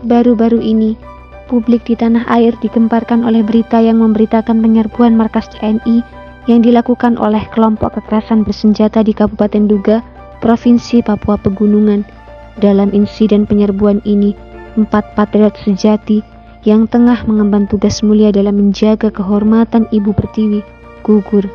Baru-baru ini, publik di tanah air digemparkan oleh berita yang memberitakan penyerbuan markas TNI yang dilakukan oleh kelompok kekerasan bersenjata di Kabupaten Duga, Provinsi Papua Pegunungan. Dalam insiden penyerbuan ini, 4 patriot sejati yang tengah mengemban tugas mulia dalam menjaga kehormatan Ibu Pertiwi gugur.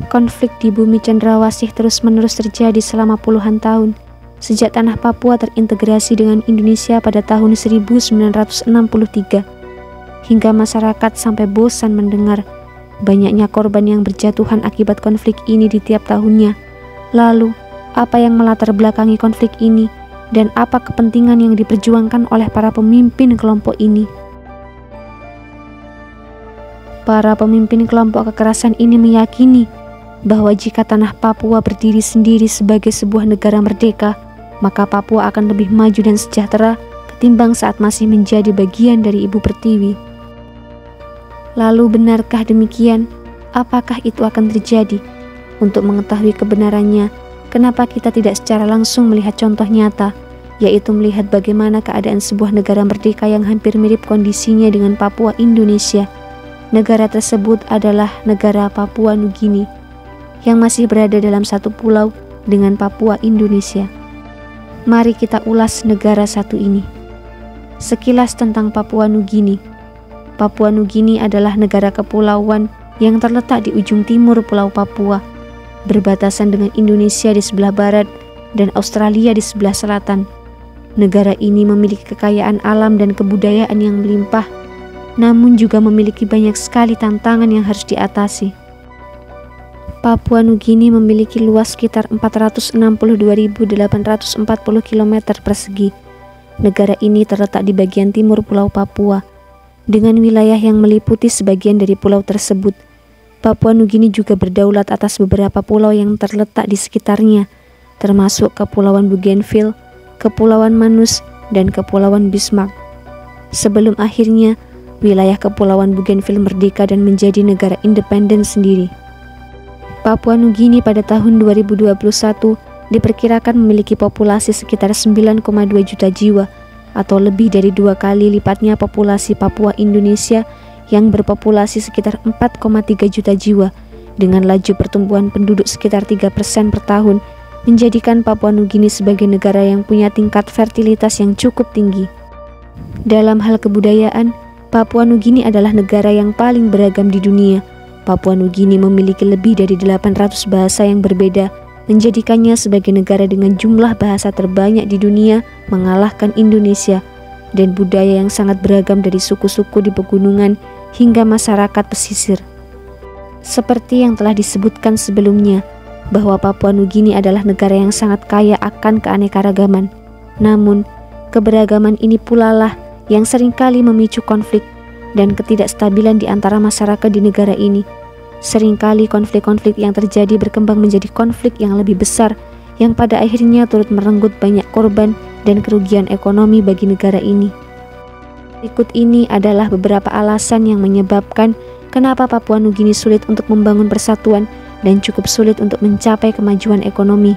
Konflik di bumi Cendrawasih terus-menerus terjadi selama puluhan tahun, sejak tanah Papua terintegrasi dengan Indonesia pada tahun 1963, hingga masyarakat sampai bosan mendengar banyaknya korban yang berjatuhan akibat konflik ini di tiap tahunnya. Lalu, apa yang melatar belakangi konflik ini, dan apa kepentingan yang diperjuangkan oleh para pemimpin kelompok ini? Para pemimpin kelompok kekerasan ini meyakini bahwa jika tanah Papua berdiri sendiri sebagai sebuah negara merdeka, maka Papua akan lebih maju dan sejahtera ketimbang saat masih menjadi bagian dari Ibu Pertiwi. Lalu benarkah demikian? Apakah itu akan terjadi? Untuk mengetahui kebenarannya, kenapa kita tidak secara langsung melihat contoh nyata, yaitu melihat bagaimana keadaan sebuah negara merdeka yang hampir mirip kondisinya dengan Papua Indonesia. Negara tersebut adalah negara Papua Nugini, yang masih berada dalam satu pulau dengan Papua Indonesia. Mari kita ulas negara satu ini. Sekilas tentang Papua Nugini. Papua Nugini adalah negara kepulauan yang terletak di ujung timur Pulau Papua, berbatasan dengan Indonesia di sebelah barat dan Australia di sebelah selatan. Negara ini memiliki kekayaan alam dan kebudayaan yang melimpah, namun juga memiliki banyak sekali tantangan yang harus diatasi. Papua Nugini memiliki luas sekitar 462.840 km persegi. Negara ini terletak di bagian timur Pulau Papua, dengan wilayah yang meliputi sebagian dari pulau tersebut. Papua Nugini juga berdaulat atas beberapa pulau yang terletak di sekitarnya, termasuk Kepulauan Bougainville, Kepulauan Manus, dan Kepulauan Bismarck. Sebelum akhirnya, wilayah Kepulauan Bougainville merdeka dan menjadi negara independen sendiri. Papua Nugini pada tahun 2021 diperkirakan memiliki populasi sekitar 9,2 juta jiwa, atau lebih dari 2 kali lipatnya populasi Papua Indonesia yang berpopulasi sekitar 4,3 juta jiwa, dengan laju pertumbuhan penduduk sekitar 3% per tahun, menjadikan Papua Nugini sebagai negara yang punya tingkat fertilitas yang cukup tinggi. Dalam hal kebudayaan, Papua Nugini adalah negara yang paling beragam di dunia. Papua Nugini memiliki lebih dari 800 bahasa yang berbeda, menjadikannya sebagai negara dengan jumlah bahasa terbanyak di dunia, mengalahkan Indonesia, dan budaya yang sangat beragam dari suku-suku di pegunungan hingga masyarakat pesisir. Seperti yang telah disebutkan sebelumnya, bahwa Papua Nugini adalah negara yang sangat kaya akan keanekaragaman. Namun, keberagaman ini pula lah yang seringkali memicu konflik dan ketidakstabilan di antara masyarakat di negara ini. Seringkali konflik-konflik yang terjadi berkembang menjadi konflik yang lebih besar, yang pada akhirnya turut merenggut banyak korban dan kerugian ekonomi bagi negara ini. Berikut ini adalah beberapa alasan yang menyebabkan kenapa Papua Nugini sulit untuk membangun persatuan dan cukup sulit untuk mencapai kemajuan ekonomi.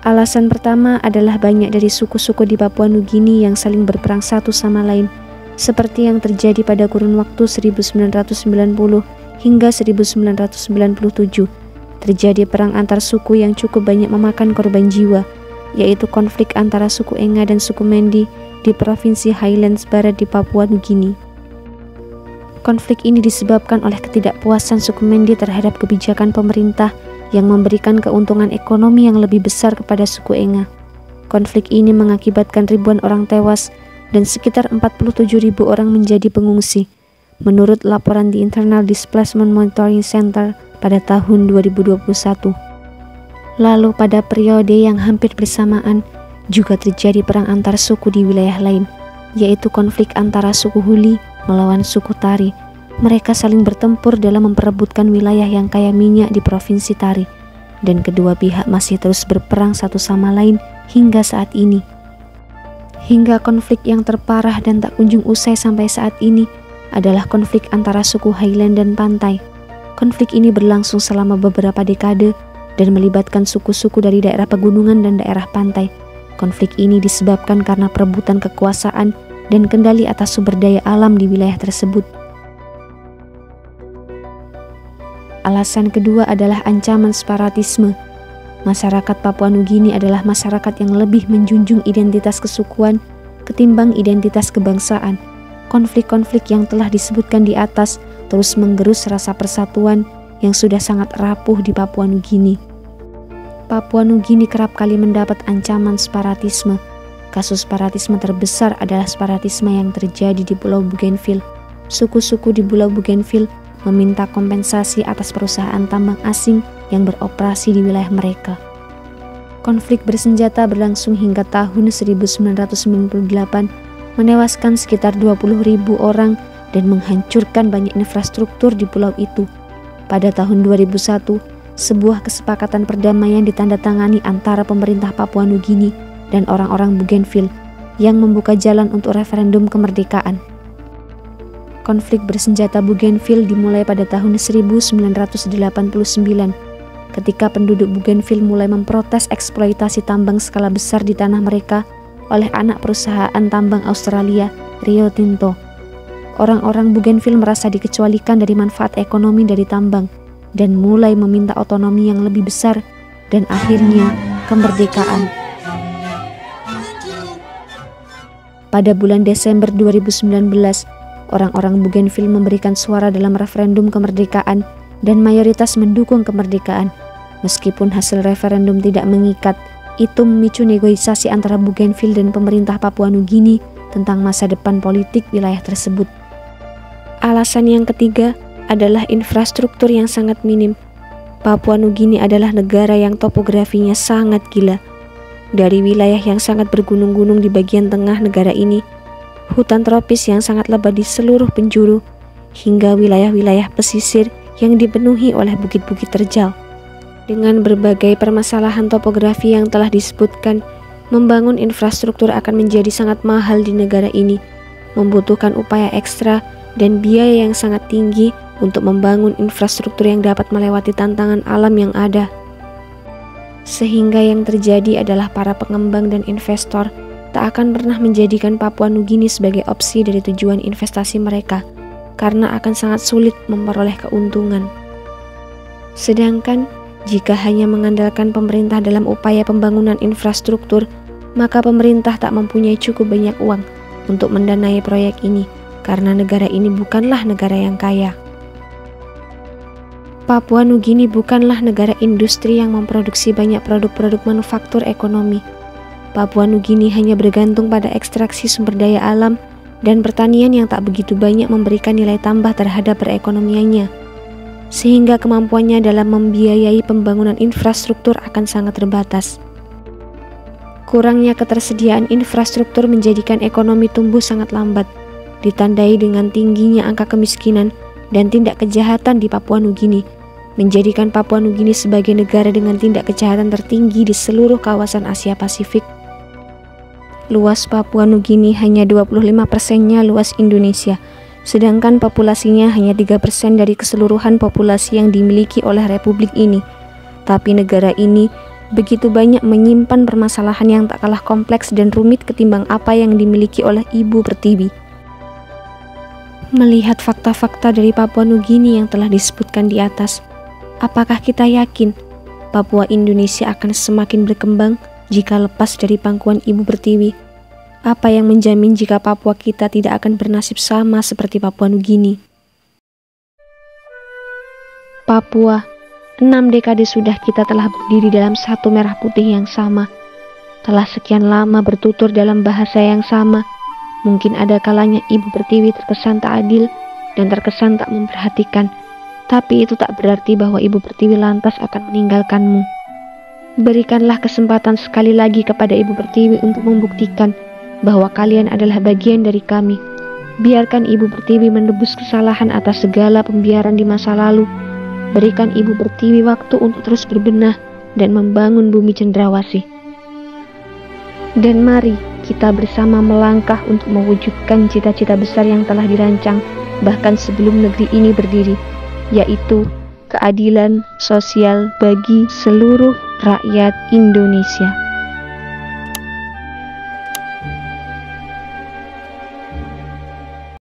Alasan pertama adalah banyak dari suku-suku di Papua Nugini yang saling berperang satu sama lain, seperti yang terjadi pada kurun waktu 1990 hingga 1997. Terjadi perang antar suku yang cukup banyak memakan korban jiwa, yaitu konflik antara suku Enga dan suku Mendi di Provinsi Highlands Barat di Papua Nugini. Konflik ini disebabkan oleh ketidakpuasan suku Mendi terhadap kebijakan pemerintah yang memberikan keuntungan ekonomi yang lebih besar kepada suku Enga. Konflik ini mengakibatkan ribuan orang tewas dan sekitar 47.000 orang menjadi pengungsi, menurut laporan di Internal Displacement Monitoring Center pada tahun 2021. Lalu pada periode yang hampir bersamaan, juga terjadi perang antar suku di wilayah lain, yaitu konflik antara suku Huli melawan suku Tari. Mereka saling bertempur dalam memperebutkan wilayah yang kaya minyak di Provinsi Tari, dan kedua pihak masih terus berperang satu sama lain hingga saat ini. Hingga konflik yang terparah dan tak kunjung usai sampai saat ini adalah konflik antara suku Highland dan pantai. Konflik ini berlangsung selama beberapa dekade dan melibatkan suku-suku dari daerah pegunungan dan daerah pantai. Konflik ini disebabkan karena perebutan kekuasaan dan kendali atas sumber daya alam di wilayah tersebut. Alasan kedua adalah ancaman separatisme. Masyarakat Papua Nugini adalah masyarakat yang lebih menjunjung identitas kesukuan ketimbang identitas kebangsaan. Konflik-konflik yang telah disebutkan di atas terus menggerus rasa persatuan yang sudah sangat rapuh di Papua Nugini. Papua Nugini kerap kali mendapat ancaman separatisme. Kasus separatisme terbesar adalah separatisme yang terjadi di Pulau Bougainville. Suku-suku di Pulau Bougainville meminta kompensasi atas perusahaan tambang asing yang beroperasi di wilayah mereka. Konflik bersenjata berlangsung hingga tahun 1998, menewaskan sekitar 20.000 orang dan menghancurkan banyak infrastruktur di pulau itu. Pada tahun 2001, sebuah kesepakatan perdamaian ditandatangani antara pemerintah Papua Nugini dan orang-orang Bougainville yang membuka jalan untuk referendum kemerdekaan. Konflik bersenjata Bougainville dimulai pada tahun 1989 ketika penduduk Bougainville mulai memprotes eksploitasi tambang skala besar di tanah mereka oleh anak perusahaan tambang Australia, Rio Tinto. Orang-orang Bougainville merasa dikecualikan dari manfaat ekonomi dari tambang dan mulai meminta otonomi yang lebih besar dan akhirnya kemerdekaan. Pada bulan Desember 2019, orang-orang Bougainville memberikan suara dalam referendum kemerdekaan dan mayoritas mendukung kemerdekaan. Meskipun hasil referendum tidak mengikat, itu memicu negosiasi antara Bougainville dan pemerintah Papua Nugini tentang masa depan politik wilayah tersebut. Alasan yang ketiga adalah infrastruktur yang sangat minim. Papua Nugini adalah negara yang topografinya sangat gila. Dari wilayah yang sangat bergunung-gunung di bagian tengah negara ini, hutan tropis yang sangat lebat di seluruh penjuru, hingga wilayah-wilayah pesisir yang dipenuhi oleh bukit-bukit terjal. Dengan berbagai permasalahan topografi yang telah disebutkan, membangun infrastruktur akan menjadi sangat mahal di negara ini, membutuhkan upaya ekstra dan biaya yang sangat tinggi untuk membangun infrastruktur yang dapat melewati tantangan alam yang ada. Sehingga yang terjadi adalah para pengembang dan investor tak akan pernah menjadikan Papua Nugini sebagai opsi dari tujuan investasi mereka, karena akan sangat sulit memperoleh keuntungan. Sedangkan, jika hanya mengandalkan pemerintah dalam upaya pembangunan infrastruktur, maka pemerintah tak mempunyai cukup banyak uang untuk mendanai proyek ini, karena negara ini bukanlah negara yang kaya. Papua Nugini bukanlah negara industri yang memproduksi banyak produk-produk manufaktur ekonomi. Papua Nugini hanya bergantung pada ekstraksi sumber daya alam dan pertanian yang tak begitu banyak memberikan nilai tambah terhadap perekonomiannya, sehingga kemampuannya dalam membiayai pembangunan infrastruktur akan sangat terbatas. Kurangnya ketersediaan infrastruktur menjadikan ekonomi tumbuh sangat lambat, ditandai dengan tingginya angka kemiskinan dan tindak kejahatan di Papua Nugini, menjadikan Papua Nugini sebagai negara dengan tindak kejahatan tertinggi di seluruh kawasan Asia Pasifik. Luas Papua Nugini hanya 25%-nya luas Indonesia, sedangkan populasinya hanya 3% dari keseluruhan populasi yang dimiliki oleh republik ini. Tapi negara ini begitu banyak menyimpan permasalahan yang tak kalah kompleks dan rumit ketimbang apa yang dimiliki oleh Ibu Pertiwi. Melihat fakta-fakta dari Papua Nugini yang telah disebutkan di atas, apakah kita yakin Papua Indonesia akan semakin berkembang jika lepas dari pangkuan Ibu Pertiwi? Apa yang menjamin jika Papua kita tidak akan bernasib sama seperti Papua Nugini? Papua, 6 dekade sudah kita telah berdiri dalam satu merah putih yang sama. Telah sekian lama bertutur dalam bahasa yang sama. Mungkin ada kalanya Ibu Pertiwi terkesan tak adil dan terkesan tak memperhatikan, tapi itu tak berarti bahwa Ibu Pertiwi lantas akan meninggalkanmu. Berikanlah kesempatan sekali lagi kepada Ibu Pertiwi untuk membuktikan bahwa kalian adalah bagian dari kami. Biarkan Ibu Pertiwi menebus kesalahan atas segala pembiaran di masa lalu. Berikan Ibu Pertiwi waktu untuk terus berbenah dan membangun bumi cendrawasih. Dan mari kita bersama melangkah untuk mewujudkan cita-cita besar yang telah dirancang bahkan sebelum negeri ini berdiri, yaitu keadilan sosial bagi seluruh rakyat Indonesia.